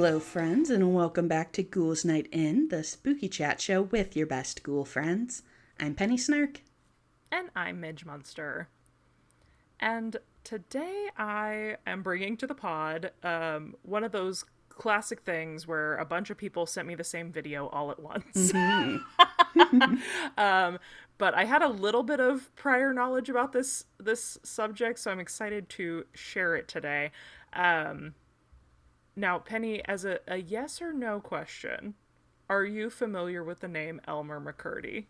Hello, friends, and welcome back to Ghouls Night In, the spooky chat show with your best ghoul friends. I'm Penny Snark. And I'm Midge Monster. And today I am bringing to the pod one of those classic things where a bunch of people sent me the same video all at once. But I had a little bit of prior knowledge about this subject, so I'm excited to share it today. Now, Penny, as a yes or no question, are you familiar with the name Elmer McCurdy?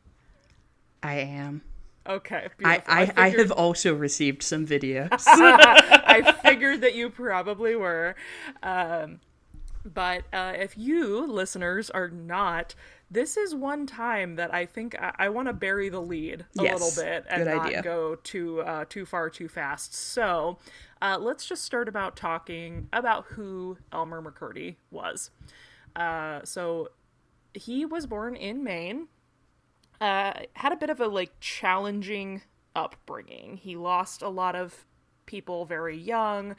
I am. Okay, beautiful. I have also received some videos. I figured that you probably were. But if you, listeners, are not, this is one time that I think I want to bury the lead a little bit and not go too far too fast. So let's just start about talking about who Elmer McCurdy was. So he was born in Maine. Had a bit of a challenging upbringing. He lost a lot of people very young.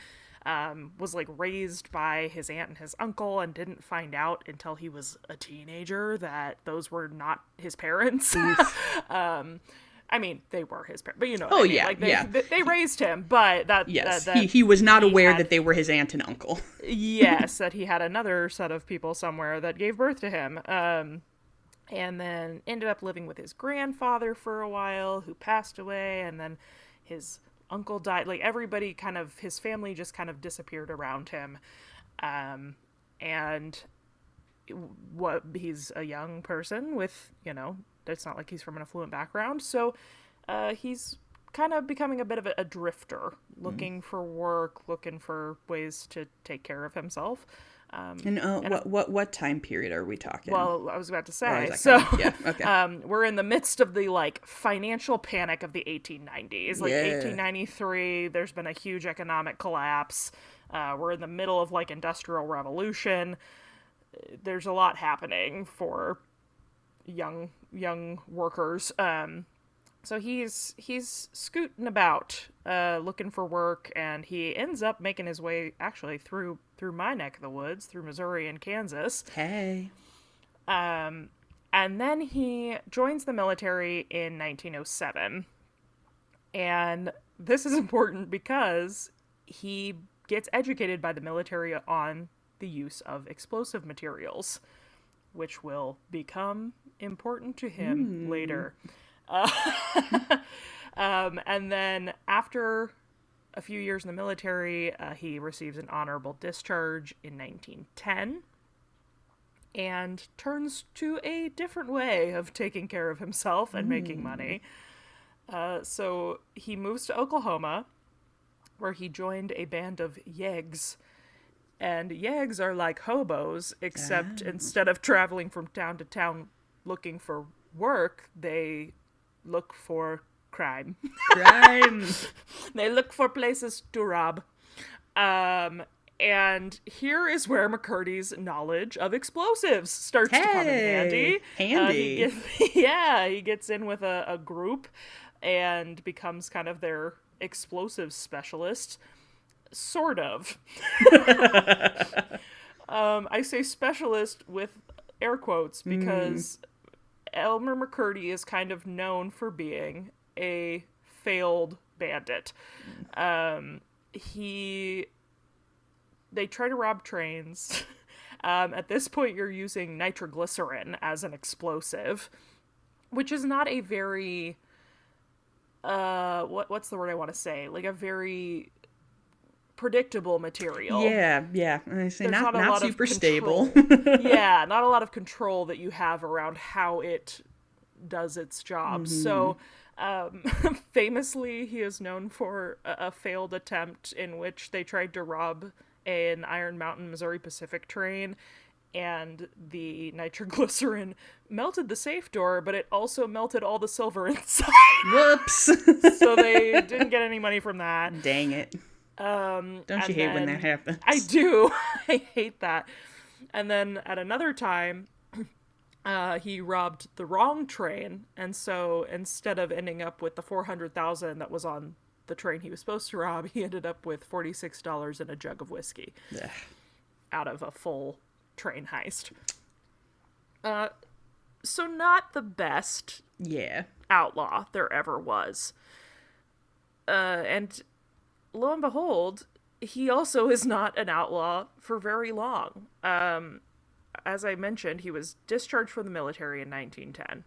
Was raised by his aunt and his uncle and didn't find out until he was a teenager that those were not his parents. I mean, they were his parents, but you know what I mean? They raised him, but he was not aware that they were his aunt and uncle. Yes, that he had another set of people somewhere that gave birth to him. And then ended up living with his grandfather for a while, who passed away, and then his uncle died. Everybody his family just kind of disappeared around him. And he's a young person with, it's not like he's from an affluent background. So he's kind of becoming a bit of a drifter, looking for work, looking for ways to take care of himself. What time period are we talking? Well, I was about to say. We're in the midst of the financial panic of the 1890s. 1893, there's been a huge economic collapse. We're in the middle of Industrial Revolution. There's a lot happening for young workers. So he's scooting about, looking for work, and he ends up making his way actually through my neck of the woods, through Missouri and Kansas. Hey. And then he joins the military in 1907. And this is important because he gets educated by the military on the use of explosive materials, which will become important to him later. And then after a few years in the military, he receives an honorable discharge in 1910 and turns to a different way of taking care of himself and making money. So he moves to Oklahoma, where he joined a band of yeggs. And yeggs are like hobos, except instead of traveling from town to town looking for work, they look for crime. They look for places to rob. And here is where McCurdy's knowledge of explosives starts to come in handy. He gets in with a group and becomes kind of their explosives specialist. Sort of. I say specialist with air quotes because Elmer McCurdy is kind of known for being a failed bandit. They try to rob trains. At this point, you're using nitroglycerin as an explosive, which is not a very, what's the word I want to say? A very predictable material. Yeah. I say not super stable. Yeah, not a lot of control that you have around how it does its job. So, famously, he is known for a failed attempt in which they tried to rob an Iron Mountain, Missouri Pacific train, and the nitroglycerin melted the safe door, but it also melted all the silver inside. Whoops! So they didn't get any money from that. Dang it. Don't you hate when that happens? I do. I hate that. And then at another time, he robbed the wrong train, and so instead of ending up with the $400,000 that was on the train he was supposed to rob, he ended up with $46 and a jug of whiskey. out of a full train heist. So not the best outlaw there ever was. And lo and behold, he also is not an outlaw for very long. As I mentioned, he was discharged from the military in 1910.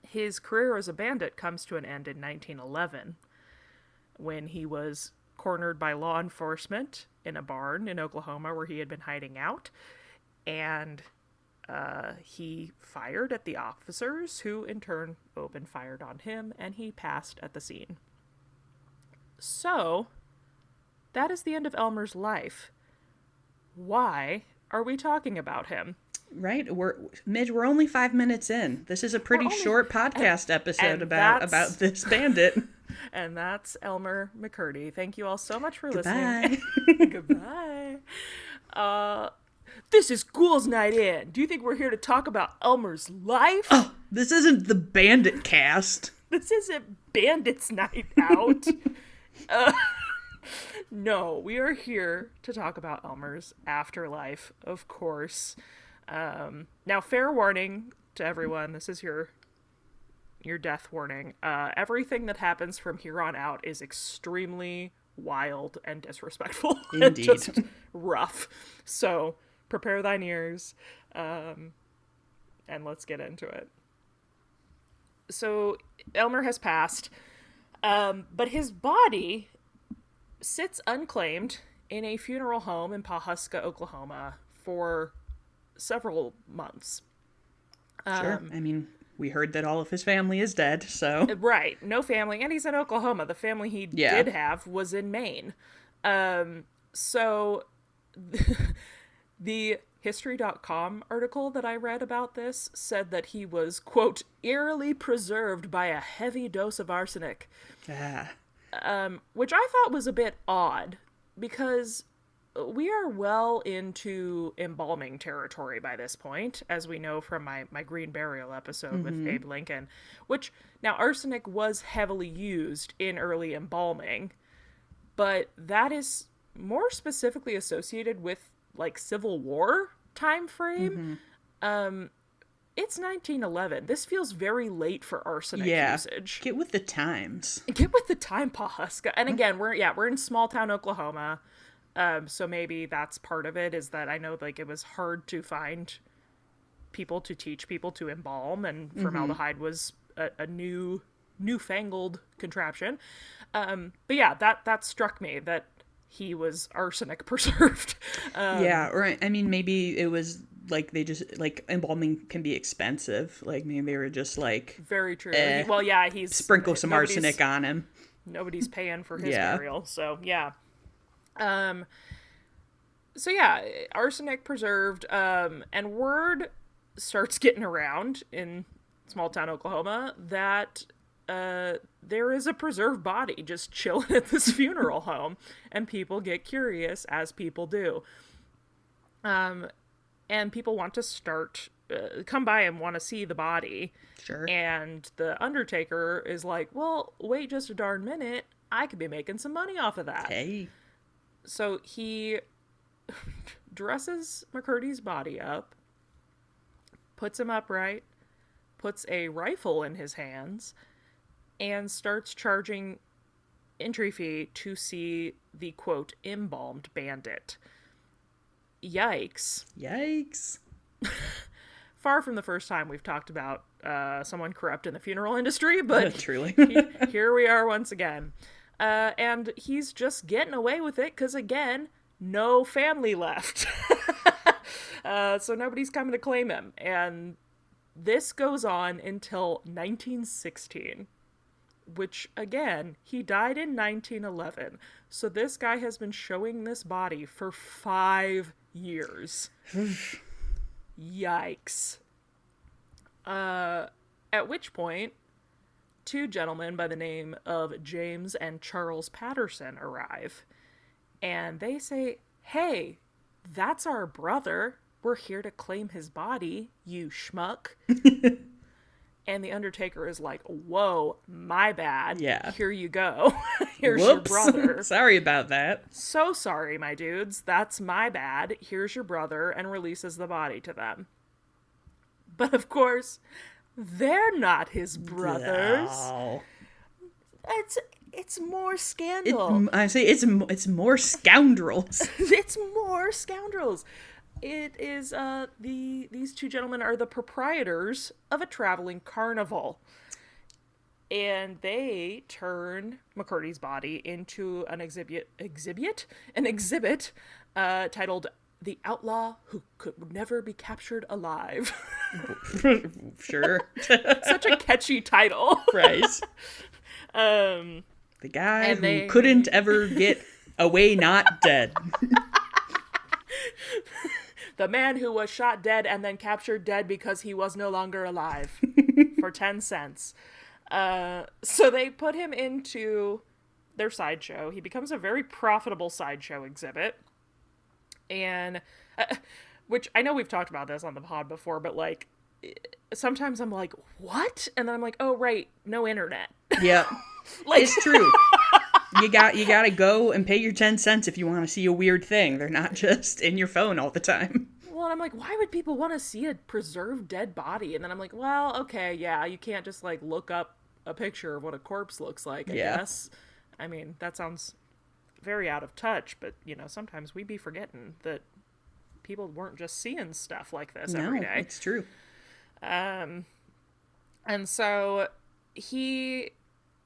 His career as a bandit comes to an end in 1911 when he was cornered by law enforcement in a barn in Oklahoma where he had been hiding out. And he fired at the officers, who in turn opened fired on him, and he passed at the scene. So, that is the end of Elmer's life. Why are we talking about him? Right, Midge, we're only 5 minutes in. This is a pretty short podcast episode about this bandit. And that's Elmer McCurdy. Thank you all so much for listening. Goodbye. This is Ghouls Night In. Do you think we're here to talk about Elmer's life? Oh, this isn't the Bandit cast. This isn't Bandit's Night Out. No, we are here to talk about Elmer's afterlife, of course. Now, fair warning to everyone, this is your death warning. Everything that happens from here on out is extremely wild and disrespectful. Indeed. And just rough. So, prepare thine ears, and let's get into it. So, Elmer has passed, but his body sits unclaimed in a funeral home in Pawhuska, Oklahoma, for several months. Sure. I mean, we heard that all of his family is dead, so... Right. No family. And he's in Oklahoma. The family he did have was in Maine. So the History.com article that I read about this said that he was, quote, eerily preserved by a heavy dose of arsenic. Which I thought was a bit odd, because we are well into embalming territory by this point, as we know from my Green Burial episode with Abe Lincoln, which, now, arsenic was heavily used in early embalming, but that is more specifically associated with, like, Civil War time frame. It's 1911. This feels very late for arsenic usage. Get with the times. Get with the time, Pawhuska. And again, we're in small town Oklahoma. So maybe that's part of it, is that I know, like, it was hard to find people to teach people to embalm, and formaldehyde was a newfangled contraption. But yeah, that struck me, that he was arsenic preserved. Or I mean, maybe it was like they just, like, embalming can be expensive. Like, maybe they were just like, very true. Well, yeah, he's sprinkle some arsenic on him. Nobody's paying for his burial, so yeah. So yeah, arsenic preserved, and word starts getting around in small town Oklahoma that there is a preserved body just chilling at this funeral home, and people get curious, as people do. And people want to come by and want to see the body. Sure. And the undertaker is like, well, wait just a darn minute, I could be making some money off of that. Hey. So he dresses McCurdy's body up, puts him upright, puts a rifle in his hands, and starts charging entry fee to see the, quote, embalmed bandit. Yikes. Far from the first time we've talked about someone corrupt in the funeral industry, but truly. Here we are once again. And he's just getting away with it because, again, no family left. So nobody's coming to claim him. And this goes on until 1916, which, again, he died in 1911. So this guy has been showing this body for 5 years. Yikes. At which point, 2 gentlemen by the name of James and Charles Patterson arrive. And they say, hey, that's our brother. We're here to claim his body, you schmuck. And the Undertaker is like, whoa, my bad. Yeah. Here you go. Here's your brother. Sorry about that. So sorry, my dudes. That's my bad. Here's your brother, and releases the body to them. But of course, they're not his brothers. No. It's more scandal. I say it's more scoundrels. It's more scoundrels. It is these two gentlemen are the proprietors of a traveling carnival. And they turn McCurdy's body into an exhibit titled "The Outlaw Who Could Never Be Captured Alive." Sure. Such a catchy title. Right. The guy who couldn't ever get away not dead. The man who was shot dead and then captured dead because he was no longer alive. For 10 cents. So they put him into their sideshow. He becomes a very profitable sideshow exhibit. And, which I know we've talked about this on the pod before, but like, sometimes I'm like, what? And then I'm like, oh, right, no internet. Yeah. Like, it's true. You got to go and pay your 10 cents if you want to see a weird thing. They're not just in your phone all the time. Well, and I'm like, why would people want to see a preserved dead body? And then I'm like, well, okay, yeah, you can't just like look up a picture of what a corpse looks like, I guess. I mean, that sounds very out of touch, but, you know, sometimes we be forgetting that people weren't just seeing stuff like this every day. It's true. And so he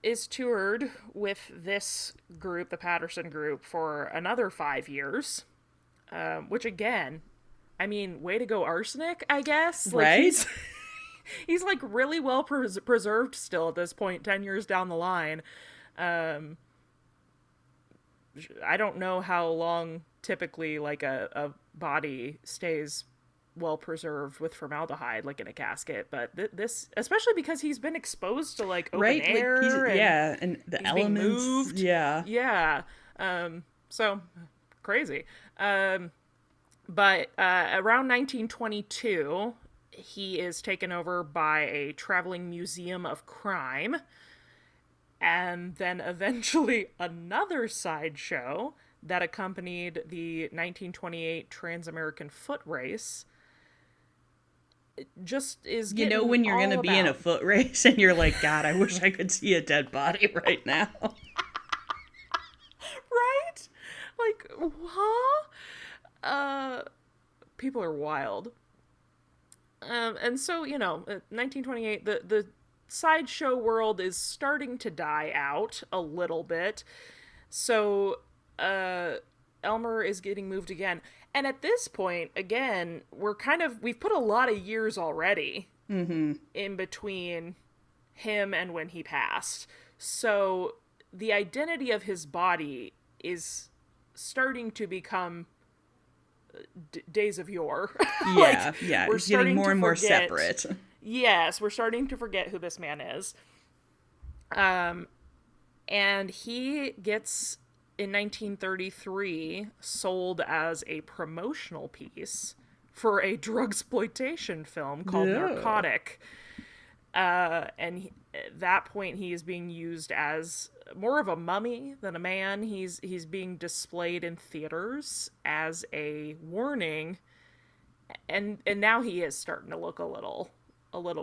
is toured with this group, the Patterson group, for another 5 years, which again, I mean, way to go, Arsenic, I guess. Like, right? He's like really well preserved still at this point, 10 years down the line. I don't know how long typically like a body stays well preserved with formaldehyde, like in a casket, but this, especially because he's been exposed to like open air, like and the elements, moved. Yeah. So crazy. But around 1922, he is taken over by a traveling museum of crime, and then eventually another sideshow that accompanied the 1928 Trans-American Foot Race. It just is getting, you know, when you're going to be in a foot race and you're like, God, I wish I could see a dead body right now. Right? Like, huh? People are wild. And so, you know, 1928, the sideshow world is starting to die out a little bit. So, Elmer is getting moved again. And at this point, again, we've put a lot of years already in between him and when he passed. So the identity of his body is starting to become days of yore. Yeah, we're getting more and more separate. Yes, we're starting to forget who this man is. And he gets, in 1933, sold as a promotional piece for a drugsploitation film called Narcotic. And at that point, he is being used as more of a mummy than a man. He's being displayed in theaters as a warning, and now he is starting to look a little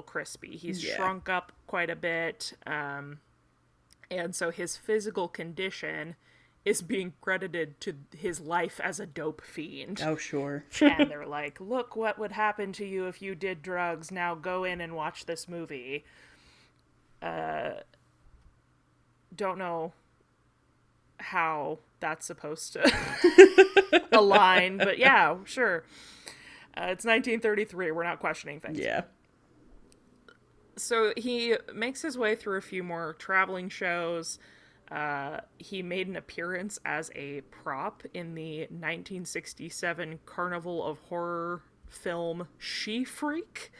crispy. He's shrunk up quite a bit, and so his physical condition is being credited to his life as a dope fiend. Oh, sure. And they're like, look what would happen to you if you did drugs. Now go in and watch this movie. Don't know how that's supposed to align, but yeah, sure. It's 1933. We're not questioning things. Yeah. So he makes his way through a few more traveling shows. He made an appearance as a prop in the 1967 Carnival of Horror film She Freak.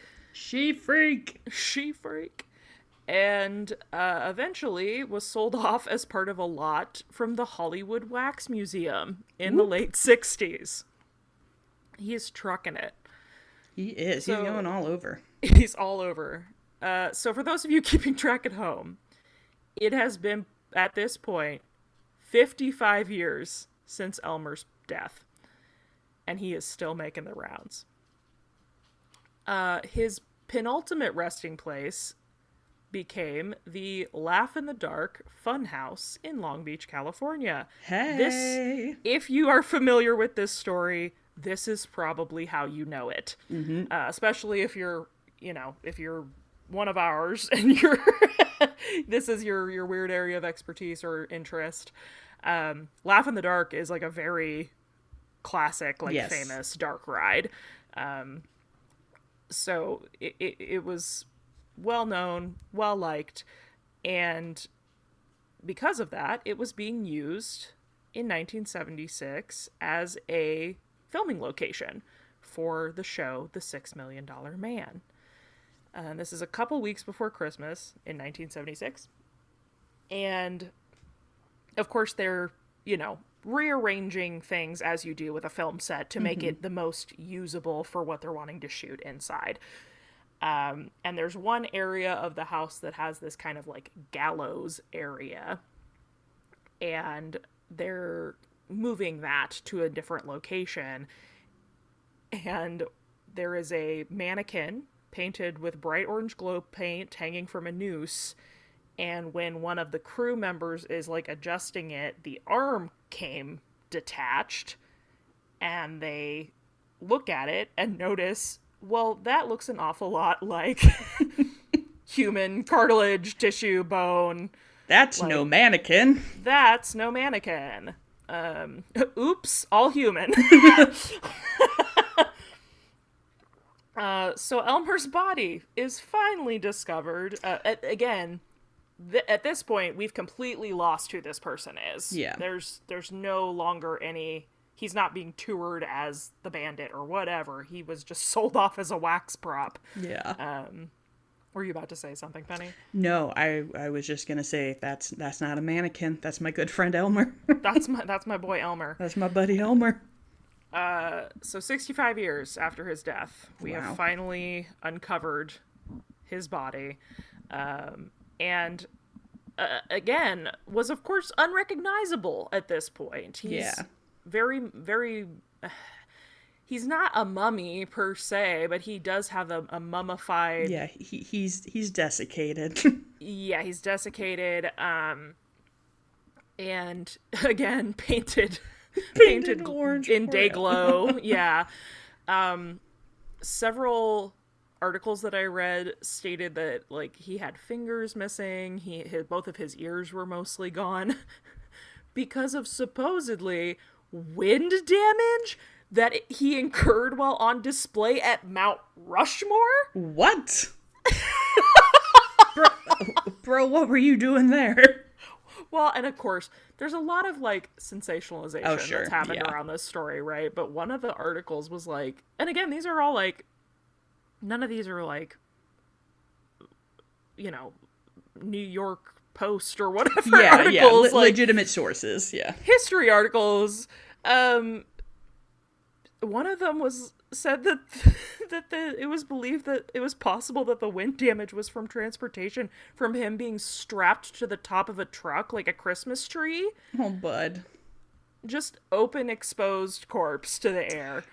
And eventually was sold off as part of a lot from the Hollywood Wax Museum in the late 60s. He is trucking it. He is. He's going all over. He's all over. So for those of you keeping track at home, it has been, at this point, 55 years since Elmer's death, and he is still making the rounds. His penultimate resting place became the Laugh in the Dark Funhouse in Long Beach, California. Hey! If you are familiar with this story, this is probably how you know it. Mm-hmm. Especially if you're one of ours and this is your weird area of expertise or interest. Laugh in the Dark is like a very classic, famous dark ride. So it was well known, well liked, and because of that, it was being used in 1976 as a filming location for the show The $6 Million Man. This is a couple weeks before Christmas in 1976. And, of course, they're, rearranging things as you do with a film set to make it the most usable for what they're wanting to shoot inside. And there's one area of the house that has this kind of, gallows area. And they're moving that to a different location. And there is a mannequin painted with bright orange glow paint hanging from a noose, and when one of the crew members is adjusting it, the arm came detached, and they look at it and notice, well, that looks an awful lot like human cartilage, tissue, bone. That's no mannequin. That's no mannequin. Oops, all human. So Elmer's body is finally discovered. Again, at this point, we've completely lost who this person is. Yeah. There's no longer any... He's not being toured as the Bandit or whatever. He was just sold off as a wax prop. Yeah. Were you about to say something, Penny? No, I was just gonna say that's not a mannequin. That's my good friend Elmer. That's my boy Elmer. That's my buddy Elmer. So 65 years after his death, we have finally uncovered his body. And again, was of course unrecognizable at this point. He's very, very... He's not a mummy per se, but he does have a mummified... Yeah, he's desiccated. Yeah, he's desiccated. And again, painted orange in day glow. Yeah. Several articles that I read stated that he had fingers missing. Both of his ears were mostly gone because of supposedly wind damage that he incurred while on display at Mount Rushmore. What? bro, what were you doing there? Well, and of course, there's a lot of sensationalization that's happened around this story, right? But one of the articles was and again, these are all none of these are New York Post or whatever articles. Legitimate sources, yeah. History articles. One of them said that it was believed that it was possible that the wind damage was from transportation, from him being strapped to the top of a truck like a Christmas tree. Oh, bud. Just open, exposed corpse to the air.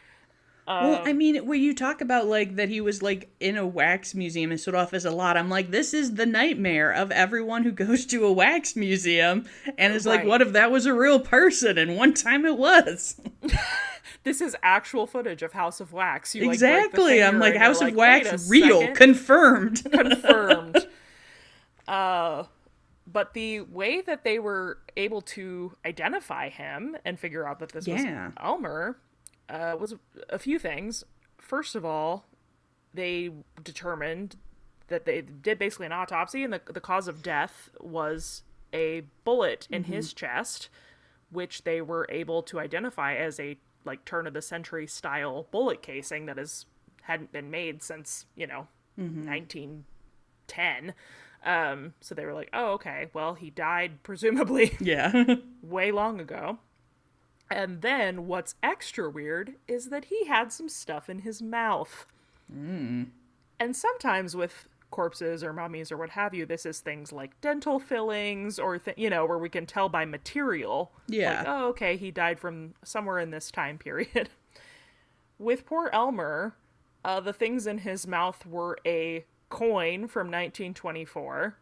Well, I mean, when you talk about that he was in a wax museum and stood off as a lot, I'm this is the nightmare of everyone who goes to a wax museum and is what if that was a real person? And one time it was. This is actual footage of House of Wax. You exactly. I'm House of Wax, real, second. Confirmed. Confirmed. But the way that they were able to identify him and figure out that this was Elmer was a few things. First of all, they determined that they did basically an autopsy, and the cause of death was a bullet in his chest, which they were able to identify as a turn-of-the-century style bullet casing that hadn't been made since 1910. So they were oh, okay, well, he died presumably way long ago. And then what's extra weird is that he had some stuff in his mouth. And sometimes with corpses or mummies or what have you. This is things like dental fillings or, where we can tell by material. Yeah. Like, oh, okay, he died from somewhere in this time period. With poor Elmer, the things in his mouth were a coin from 1924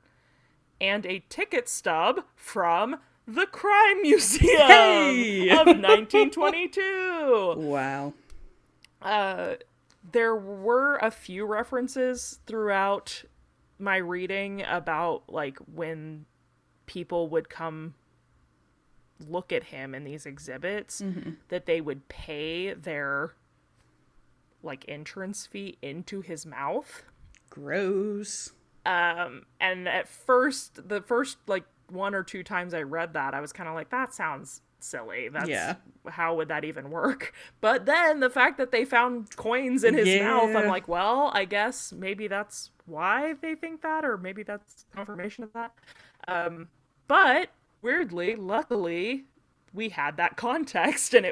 and a ticket stub from the Crime Museum of 1922. Wow. There were a few references throughout my reading about, like, when people would come look at him in these exhibits, that they would pay their, like, entrance fee into his mouth. Gross. And at first, the first, like, 1 or 2 times I read that, I was kind of like, that sounds silly. How would that even work? But then the fact that they found coins in his mouth, I'm like, well, I guess maybe that's why they think that, or maybe that's confirmation of that. But weirdly, luckily, we had that context, and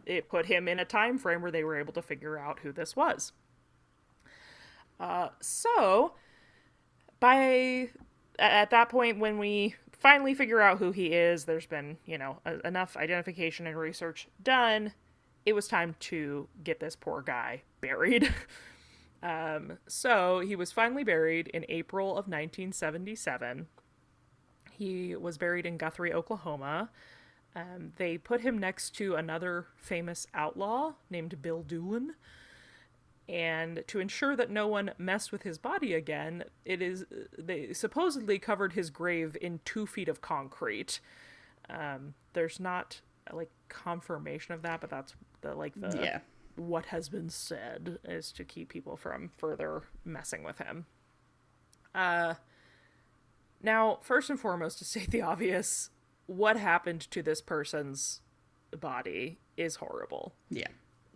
it put him in a time frame where they were able to figure out who this was. So at that point, when we finally figure out who he is, there's been, enough identification and research done. It was time to get this poor guy buried. So he was finally buried in April of 1977. He was buried in Guthrie, Oklahoma. They put him next to another famous outlaw named Bill Doolin. And to ensure that no one messed with his body again, they supposedly covered his grave in 2 feet of concrete. There's not, like, confirmation of that, but that's what has been said, is to keep people from further messing with him. Now, first and foremost, to state the obvious, what happened to this person's body is horrible. Yeah.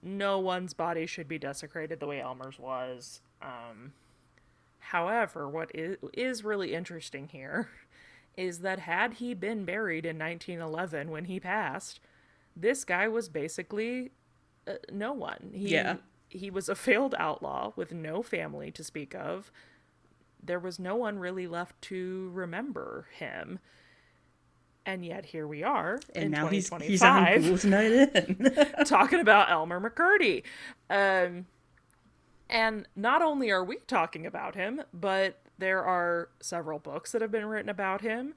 No one's body should be desecrated the way Elmer's was. However, what is really interesting here is that had he been buried in 1911 when he passed, this guy was basically no one. He was a failed outlaw with no family to speak of. There was no one really left to remember him. And yet here we are in now 2025. He's on Ghouls Night In. Talking about Elmer McCurdy. And not only are we talking about him, but there are several books that have been written about him.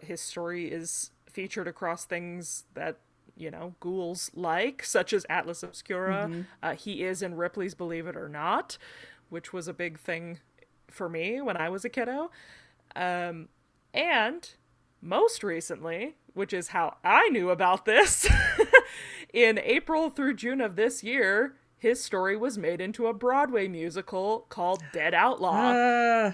His story is featured across things that, ghouls like, such as Atlas Obscura. He is in Ripley's Believe It or Not, which was a big thing for me when I was a kiddo. And most recently, which is how I knew about this, in April through June of this year, his story was made into a Broadway musical called Dead Outlaw.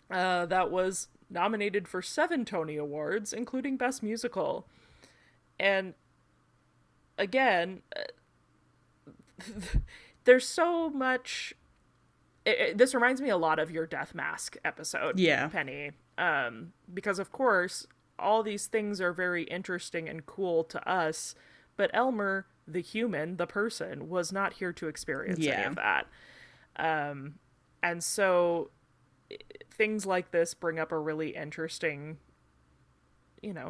That was nominated for 7 Tony Awards, including Best Musical. And again, there's so much... this reminds me a lot of your Death Mask episode, Penny. Because, of course, all these things are very interesting and cool to us, but Elmer, the human, the person, was not here to experience any of that. And so things like this bring up a really interesting,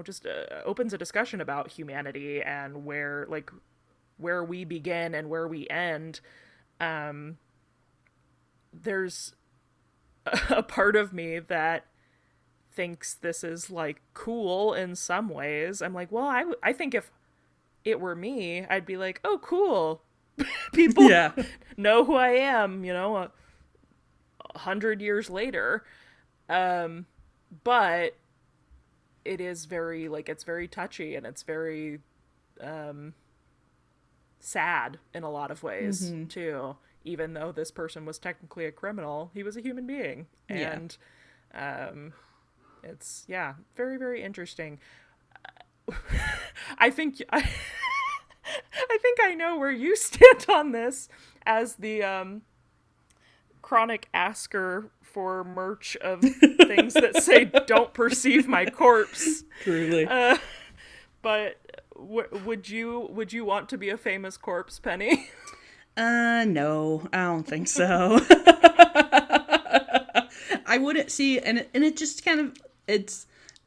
just opens a discussion about humanity and where we begin and where we end. There's a part of me that thinks this is, like, cool in some ways. I'm like, well, I think if it were me, I'd be like, oh, cool. People know who I am, 100 years later. But it is very, it's very touchy, and it's very sad in a lot of ways, too. Even though this person was technically a criminal, he was a human being. And it's, very, very interesting. I think I know where you stand on this as the chronic asker for merch of things that say "Don't perceive my corpse." Truly. But would you want to be a famous corpse, Penny? No, I don't think so. I wouldn't see, and it just kind of,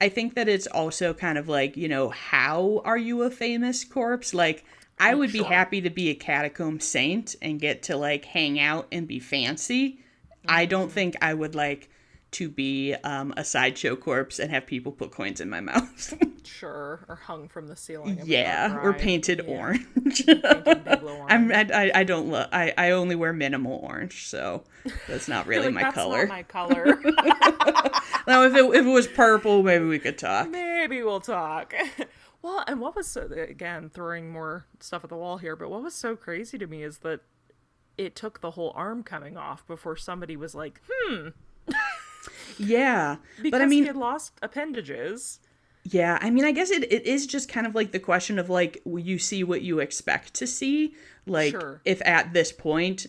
I think that it's also kind of like, how are you a famous corpse? Like, I would be happy to be a catacomb saint and get to, like, hang out and be fancy. I don't think I would like to be a sideshow corpse and have people put coins in my mouth. Sure, or hung from the ceiling. Or painted orange. I don't look. I only wear minimal orange, so that's not really my color. That's not my color. Now, if it was purple, maybe we could talk. Maybe we'll talk. Well, and what was again throwing more stuff at the wall here, but what was so crazy to me is that it took the whole arm coming off before somebody was like, Yeah. Because but I mean, he had lost appendages. Yeah, I mean, I guess it is just kind of like the question of, like, you see what you expect to see. Like, sure. If at this point,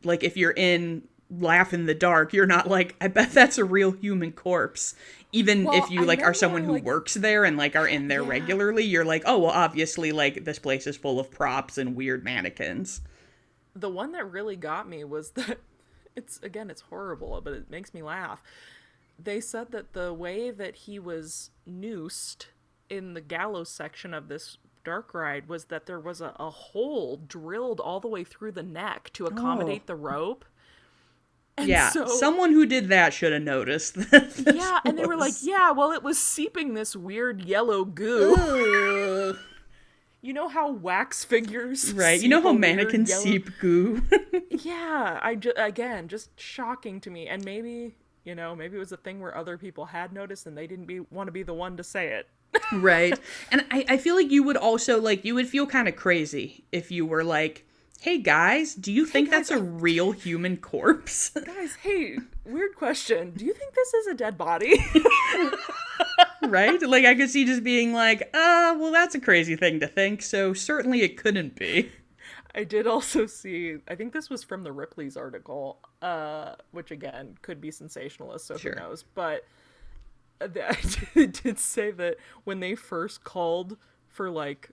like, if you're in Laugh in the Dark, you're not like, I bet that's a real human corpse. Even if you, like, are someone who works there and, like, are in there regularly, you're like, oh, well, obviously, like, this place is full of props and weird mannequins. The one that really got me was that, it's horrible, but it makes me laugh. They said that the way that he was noosed in the gallows section of this dark ride was that there was a hole drilled all the way through the neck to accommodate the rope. And so, someone who did that should have noticed that. Yeah, and they were like, well, it was seeping this weird yellow goo. You know how wax figures right? You know how mannequins seep goo? Yeah, again, just shocking to me. And maybe it was a thing where other people had noticed and they didn't want to be the one to say it. Right. And I feel like you would also, like, you would feel kind of crazy if you were like, hey guys, do you think that's a real human corpse? Guys, hey, weird question. Do you think this is a dead body? Right? Like, I could see just being like, well, that's a crazy thing to think, so certainly it couldn't be. I did also see, I think this was from the Ripley's article, which again, could be sensationalist, so who knows, but it did say that when they first called for, like,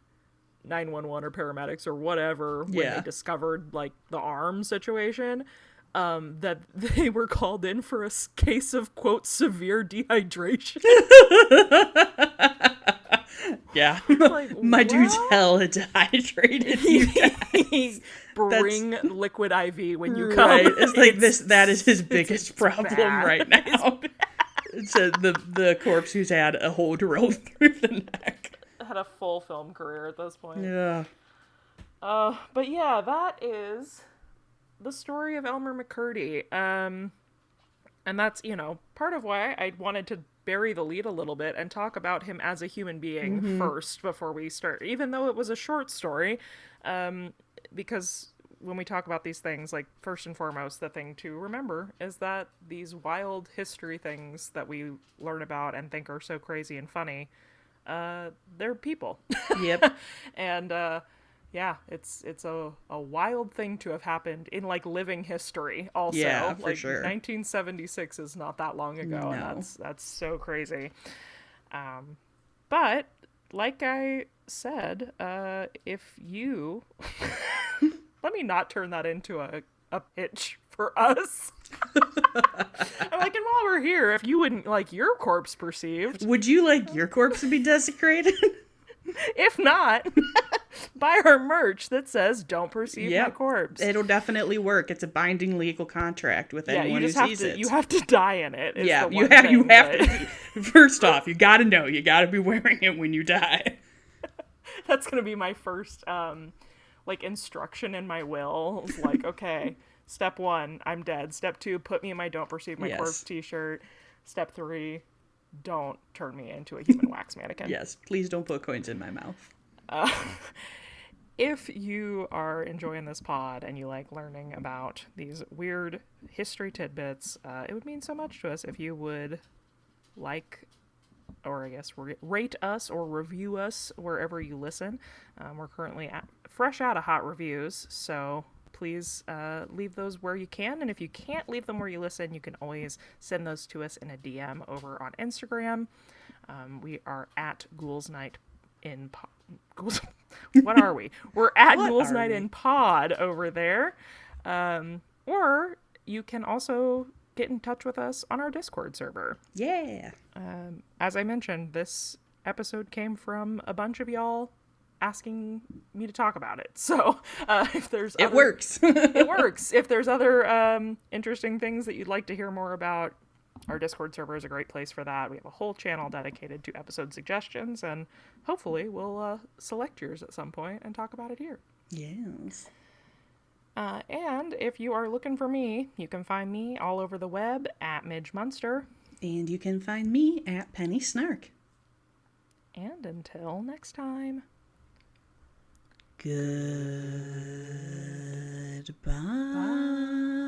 911 or paramedics or whatever, when they discovered, like, the arm situation, that they were called in for a case of, quote, severe dehydration. Yeah. Like, my dude's hella dehydrated. Bring liquid IV when you come. Right. It's like that is his biggest problem right now. It's the corpse who's had a hole drilled through the neck. Had a full film career at this point. Yeah. But yeah, that is the story of Elmer McCurdy. And that's, part of why I wanted to bury the lead a little bit and talk about him as a human being first before we start, even though it was a short story, because when we talk about these things, like, first and foremost, the thing to remember is that these wild history things that we learn about and think are so crazy and funny, they're people. Yep. And it's a wild thing to have happened in, like, living history also. Yeah, for like, sure. 1976 is not that long ago, no. And that's so crazy. But like I said, if you let me not turn that into a pitch for us. I'm like, and while we're here, if you wouldn't like your corpse perceived, would you like your corpse to be desecrated? If not, buy our merch that says "Don't perceive my corpse." It'll definitely work. It's a binding legal contract with anyone who sees it. You have to die in it. Yeah, you have to. First off, you got to know. You got to be wearing it when you die. That's gonna be my first, instruction in my will. It's like, okay, step 1, I'm dead. Step 2, put me in my "Don't perceive my corpse" t-shirt. Step 3. Don't turn me into a human wax mannequin. Yes, please don't put coins in my mouth. If you are enjoying this pod and you like learning about these weird history tidbits, it would mean so much to us if you would rate us or review us wherever you listen. We're currently fresh out of hot reviews, so please leave those where you can. And if you can't leave them where you listen, you can always send those to us in a DM over on Instagram. We are at Ghouls Night in Ghouls. What are we? We're at Ghouls Night in Pod over there. Or you can also get in touch with us on our Discord server. Yeah. As I mentioned, this episode came from a bunch of y'all asking me to talk about it. So if there's it works. It works. If there's other interesting things that you'd like to hear more about, our Discord server is a great place for that. We have a whole channel dedicated to episode suggestions, and hopefully we'll select yours at some point and talk about it here. Yes. And if you are looking for me, you can find me all over the web at Midge Munster. And you can find me at Penny Snark. And until next time. Goodbye. Bye.